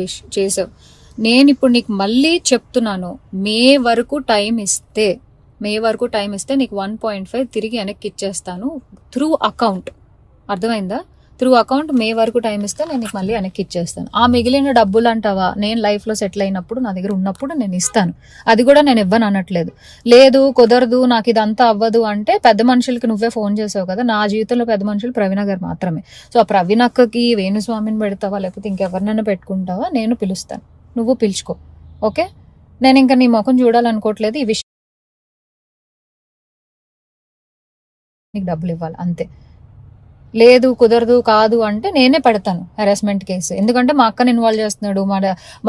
Wish చేసావు. నేను ఇప్పుడు నీకు మళ్ళీ చెప్తున్నాను, మే వరకు టైం ఇస్తే నీకు 1.5 తిరిగి వెనక్కి ఇచ్చేస్తాను త్రూ అకౌంట్. అర్థమైందా? త్రూ అకౌంట్ మే వరకు టైం ఇస్తే నేను నీకు మళ్ళీ వెనక్కి ఇచ్చేస్తాను. ఆ మిగిలిన డబ్బులు అంటావా, నేను లైఫ్లో సెటిల్ అయినప్పుడు నా దగ్గర ఉన్నప్పుడు నేను ఇస్తాను. అది కూడా నేను ఇవ్వను అనట్లేదు. లేదు కుదరదు నాకు ఇదంతా అవ్వదు అంటే పెద్ద మనుషులకి నువ్వే ఫోన్ చేసావు కదా. నా జీవితంలో పెద్ద మనుషులు ప్రవీణ గారు మాత్రమే. సో ఆ ప్రవీణ అక్కకి వేణుస్వామిని పెడతావా లేకపోతే ఇంకెవరినైనా పెట్టుకుంటావా, నేను పిలుస్తాను, నువ్వు పిలుచుకో. ఓకే, నేను ఇంకా నీ ముఖం చూడాలనుకోవట్లేదు. ఈ విషయం నీకు డబ్బులు ఇవ్వాలి అంతే. లేదు కుదరదు కాదు అంటే నేనే పెడతాను హెరాస్మెంట్ కేసు. ఎందుకంటే మా అక్కని ఇన్వాల్వ్ చేస్తున్నాడు,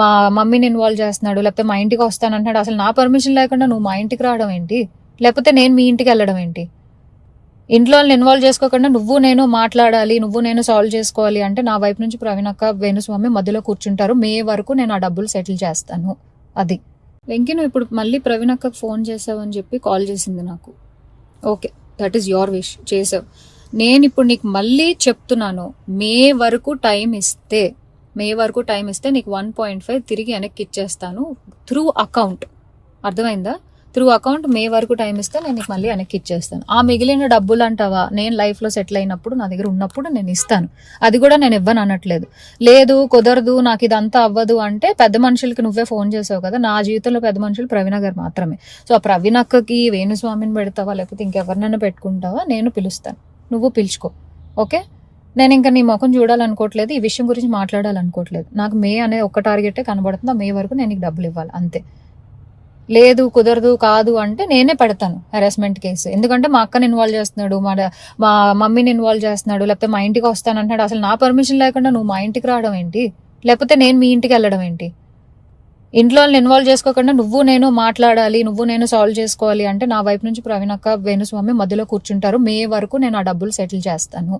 మా మమ్మీని ఇన్వాల్వ్ చేస్తున్నాడు, లేకపోతే మా ఇంటికి వస్తానంటున్నాడు. అసలు నా పర్మిషన్ లేకుండా నువ్వు మా ఇంటికి రావడం ఏంటి, లేకపోతే నేను మీ ఇంటికి వెళ్ళడం ఏంటి? ఇంట్లో వాళ్ళని ఇన్వాల్వ్ చేసుకోకుండా నువ్వు నేను మాట్లాడాలి, నువ్వు నేను సాల్వ్ చేసుకోవాలి అంటే నా వైపు నుంచి ప్రవీణ అక్క వేణుస్వామి మధ్యలో కూర్చుంటారు. మే వరకు నేను ఆ డబ్బులు సెటిల్ చేస్తాను. అది వెంకీ, నువ్వు ఇప్పుడు మళ్ళీ ప్రవీణ అక్కకు ఫోన్ చేసావని చెప్పి కాల్ చేసింది నాకు. Okay, that is your wish, చేసావు. నేను ఇప్పుడు నీకు మళ్ళీ చెప్తున్నాను, మే వరకు టైం ఇస్తే నీకు 1.5 తిరిగి వెనక్కి ఇచ్చేస్తాను త్రూ అకౌంట్. అర్థమైందా? త్రూ అకౌంట్ మే వరకు టైం ఇస్తే నేను నీకు మళ్ళీ వెనక్కి ఇచ్చేస్తాను. ఆ మిగిలిన డబ్బులు అంటావా, నేను లైఫ్లో సెటిల్ అయినప్పుడు నా దగ్గర ఉన్నప్పుడు నేను ఇస్తాను. అది కూడా నేను ఇవ్వను అనట్లేదు. లేదు కుదరదు నాకు ఇదంతా అవ్వదు అంటే పెద్ద మనుషులకి నువ్వే ఫోన్ చేసావు కదా. నా జీవితంలో పెద్ద మనుషులు ప్రవీణ గారు మాత్రమే. సో ఆ ప్రవీణ అక్కకి వేణుస్వామిని పెడతావా లేకపోతే ఇంకెవరినైనా పెట్టుకుంటావా, నేను పిలుస్తాను, నువ్వు పిలుచుకో. ఓకే, నేను ఇంకా నీ ముఖం చూడాలనుకోవట్లేదు, ఈ విషయం గురించి మాట్లాడాలనుకోవట్లేదు. నాకు మే అనే ఒక్క టార్గెటే కనబడుతుంది. ఆ మే వరకు నేను నీకు డబ్బులు ఇవ్వాలి అంతే. లేదు కుదరదు కాదు అంటే నేనే పెడతాను హెరాస్మెంట్ కేసు. ఎందుకంటే మా అక్కని ఇన్వాల్వ్ చేస్తున్నాడు, మా మమ్మీని ఇన్వాల్వ్ చేస్తున్నాడు, లేకపోతే మా ఇంటికి వస్తానంటున్నాడు. అసలు నా పర్మిషన్ లేకుండా నువ్వు మా ఇంటికి రావడం ఏంటి, లేకపోతే నేను మీ ఇంటికి వెళ్ళడం ఏంటి? ఇంట్లో వాళ్ళని ఇన్వాల్వ్ చేసుకోకుండా నువ్వు నేను మాట్లాడాలి, నువ్వు నేను సాల్వ్ చేసుకోవాలి అంటే నా వైపు నుంచి ప్రవీణ అక్క వేణుస్వామి మధ్యలో కూర్చుంటారు. మే వరకు నేను ఆ డబ్బులు సెటిల్ చేస్తాను.